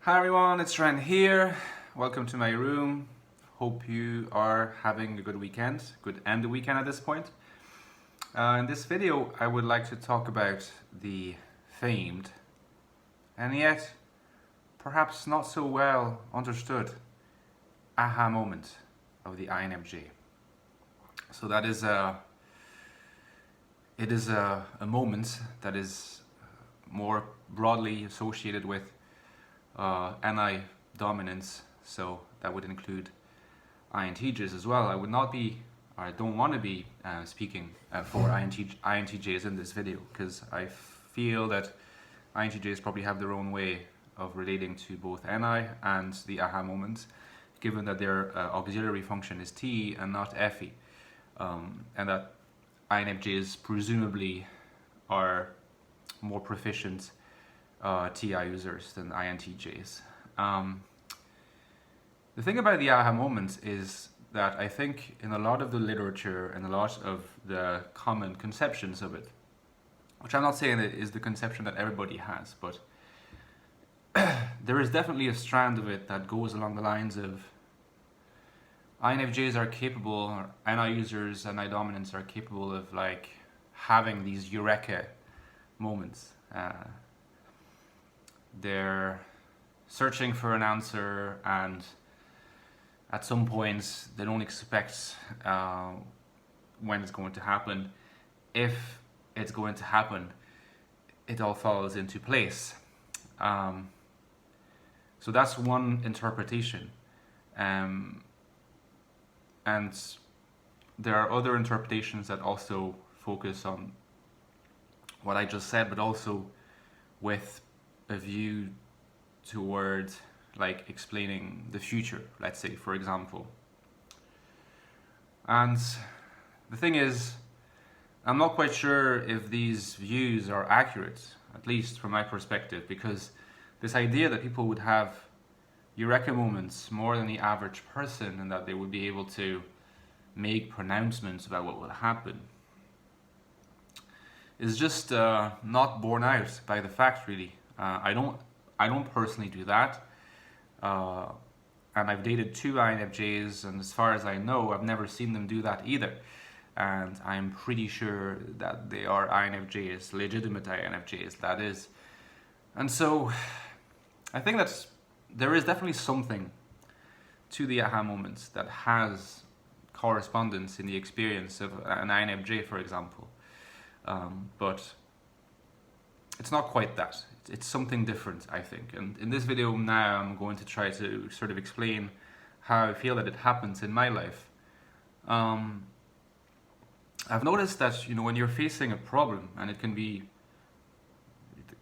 Hi everyone, it's Ren here. Welcome to my room. Hope you are having a good weekend, good end of weekend at this point. In this video, I would like to talk about the famed and yet perhaps not so well understood aha moment of the INFJ. So that is it is a moment that is more broadly associated with NI dominance, so that would include INTJs as well. I don't want to be speaking for INTJs in this video, because I feel that INTJs probably have their own way of relating to both NI and the aha moment, given that their auxiliary function is T and not FE, and that INFJs presumably are more proficient TI users than INTJs. The thing about the aha moment is that I think in a lot of the literature and a lot of the common conceptions of it, which I'm not saying that is the conception that everybody has, but there is definitely a strand of it that goes along the lines of INFJs are capable, or NI users and NI dominants are capable of like having these eureka moments. They're searching for an answer, and at some points they don't expect when it's going to happen. If it's going to happen, it all falls into place. So that's one interpretation. And there are other interpretations that also focus on what I just said, but also with a view toward like explaining the future, let's say, for example. And the thing is, I'm not quite sure if these views are accurate, at least from my perspective, because this idea that people would have eureka moments more than the average person and that they would be able to make pronouncements about what will happen is just not borne out by the fact, really. I don't personally do that, and I've dated two INFJs, and as far as I know, I've never seen them do that either. And I'm pretty sure that they are INFJs, legitimate INFJs, that is. And so I think that there is definitely something to the aha moments that has correspondence in the experience of an INFJ, for example. But it's not quite that. It's something different, I think. And in this video now, I'm going to try to sort of explain how I feel that it happens in my life. I've noticed that, when you're facing a problem, and it can be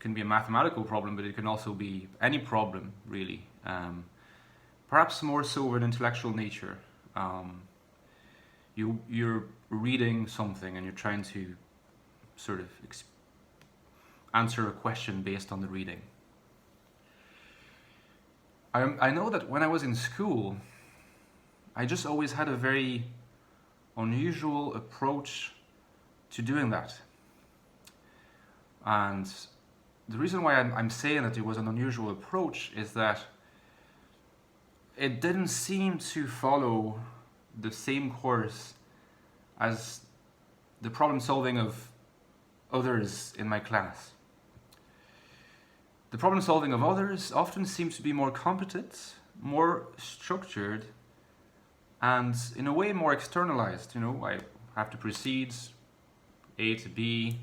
a mathematical problem, but it can also be any problem, really. Perhaps more so of an intellectual nature. You're reading something and you're trying to sort of answer a question based on the reading. I know that when I was in school, I just always had a very unusual approach to doing that. And the reason why I'm saying that it was an unusual approach is that it didn't seem to follow the same course as the problem solving of others in my class. The problem solving of others often seems to be more competent, more structured, and in a way more externalized. I have to proceed A to B,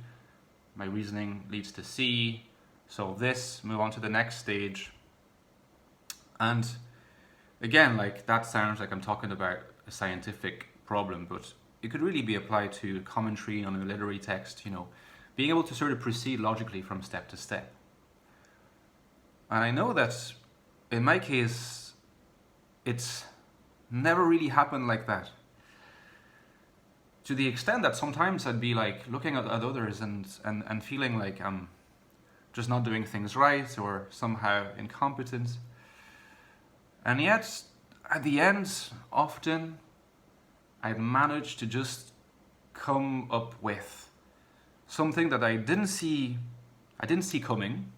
my reasoning leads to C, solve this, move on to the next stage. And again, like, that sounds like I'm talking about a scientific problem, but it could really be applied to commentary on a literary text, being able to sort of proceed logically from step to step. And I know that in my case, it's never really happened like that. To the extent that sometimes I'd be like looking at others and feeling like I'm just not doing things right or somehow incompetent. And yet, at the end, often I'd manage to just come up with something that I didn't see coming,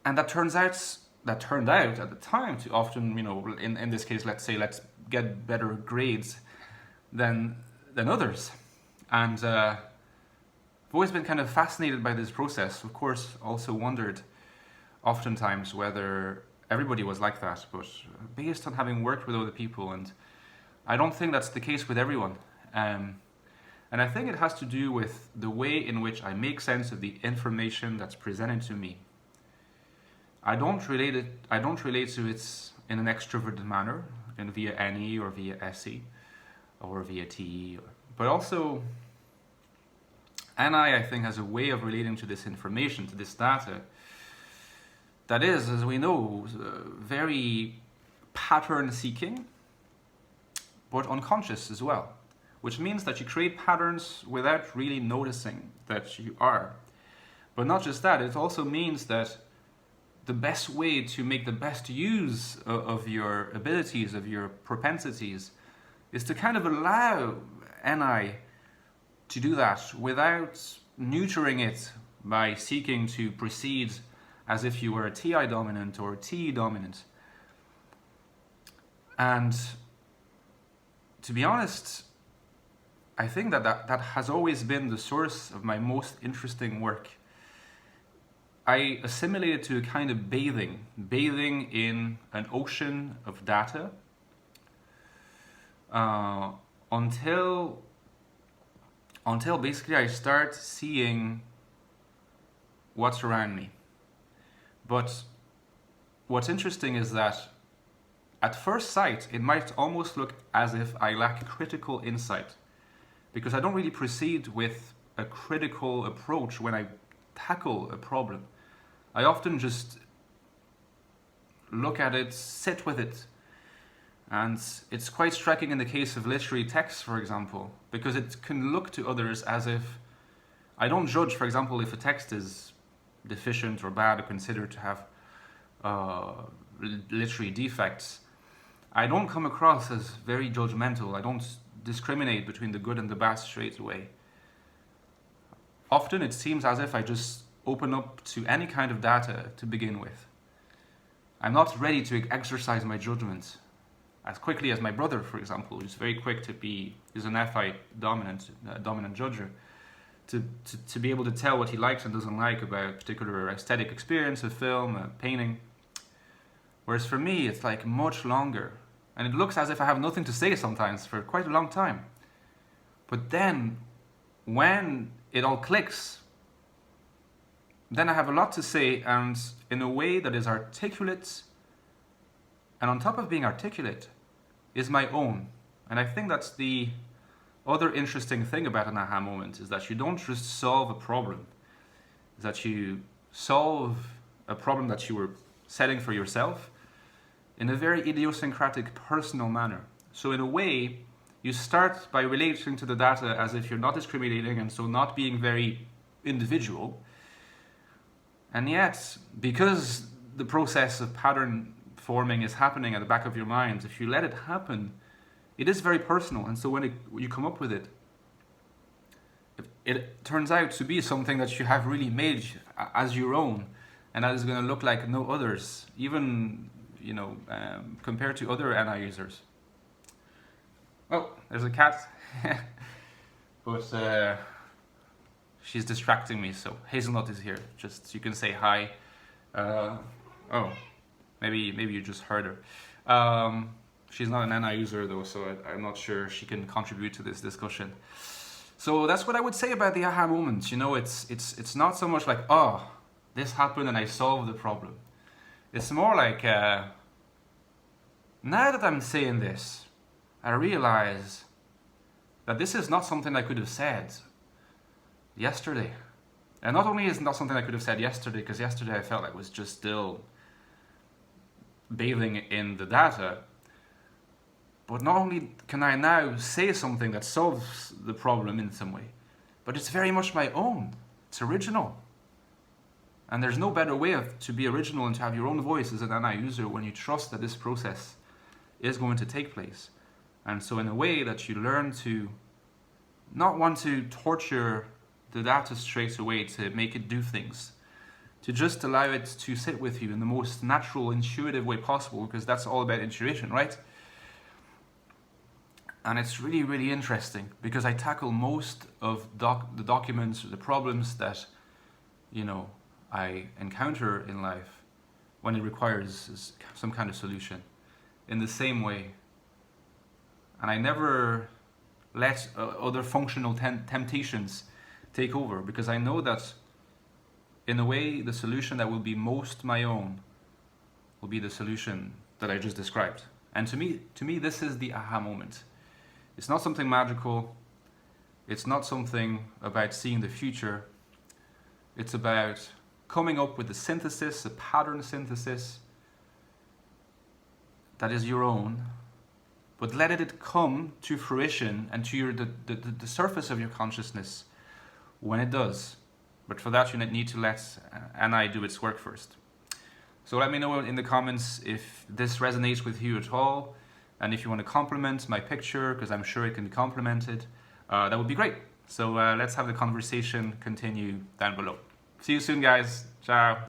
And that turned out at the time to often, in this case, let's get better grades than others. And I've always been kind of fascinated by this process. Of course, also wondered oftentimes whether everybody was like that, but based on having worked with other people, and I don't think that's the case with everyone. And I think it has to do with the way in which I make sense of the information that's presented to me. I don't relate to it in an extroverted manner, via NE or via SE or via TE, but also NI, I think, has a way of relating to this information, to this data, that is, as we know, very pattern-seeking, but unconscious as well, which means that you create patterns without really noticing that you are. But not just that, it also means that the best way to make the best use of your abilities, of your propensities, is to kind of allow NI to do that without neutering it by seeking to proceed as if you were a TI dominant or a TE dominant. And to be honest, I think that has always been the source of my most interesting work. I assimilated to a kind of bathing in an ocean of data until basically I start seeing what's around me. But what's interesting is that at first sight, it might almost look as if I lack critical insight, because I don't really proceed with a critical approach when I tackle a problem. I often just look at it, sit with it. And it's quite striking in the case of literary text, for example, because it can look to others as if I don't judge, for example, if a text is deficient or bad or considered to have literary defects. I don't come across as very judgmental. I don't discriminate between the good and the bad straight away. Often it seems as if I just open up to any kind of data to begin with. I'm not ready to exercise my judgment as quickly as my brother, for example, who's very quick to be, is an FI dominant judger, to be able to tell what he likes and doesn't like about a particular aesthetic experience, a film, a painting. Whereas for me, it's like much longer. And it looks as if I have nothing to say sometimes for quite a long time. But then, when it all clicks, then I have a lot to say, and in a way that is articulate, and on top of being articulate, is my own. And I think that's the other interesting thing about an aha moment, is that you don't just solve a problem, is that you solve a problem that you were setting for yourself in a very idiosyncratic, personal manner. So in a way, you start by relating to the data as if you're not discriminating and so not being very individual. And yet, because the process of pattern forming is happening at the back of your mind, if you let it happen, it is very personal. And so when you come up with it, it turns out to be something that you have really made as your own, and that is going to look like no others, even compared to other NI users. Oh, there's a cat, but she's distracting me. So Hazelnut is here. Just you can say hi. Oh, maybe you just heard her. She's not an NI user though, so I'm not sure she can contribute to this discussion. So that's what I would say about the aha moment. It's not so much like, oh, this happened and I solved the problem. It's more like, now that I'm saying this, I realize that this is not something I could have said yesterday. And not only is it not something I could have said yesterday, because yesterday I felt like I was just still bathing in the data, but not only can I now say something that solves the problem in some way, but it's very much my own. It's original. And there's no better way to be original and to have your own voice as an NI user when you trust that this process is going to take place. And so in a way that you learn to not want to torture the data straight away to make it do things, to just allow it to sit with you in the most natural, intuitive way possible, because that's all about intuition, right? And it's really, really interesting because I tackle most of the documents or the problems that, you know, I encounter in life when it requires some kind of solution in the same way. And I never let other functional temptations take over, because I know that in a way the solution that will be most my own will be the solution that I just described. And to me this is the aha moment. It's not something magical. It's not something about seeing the future. It's about coming up with a synthesis, a pattern synthesis that is your own, but let it come to fruition and to the surface of your consciousness when it does. But for that you need to let NI do its work first. So let me know in the comments if this resonates with you at all, and if you want to compliment my picture, because I'm sure it can be complimented, that would be great. So let's have the conversation continue down below. See you soon, guys. Ciao.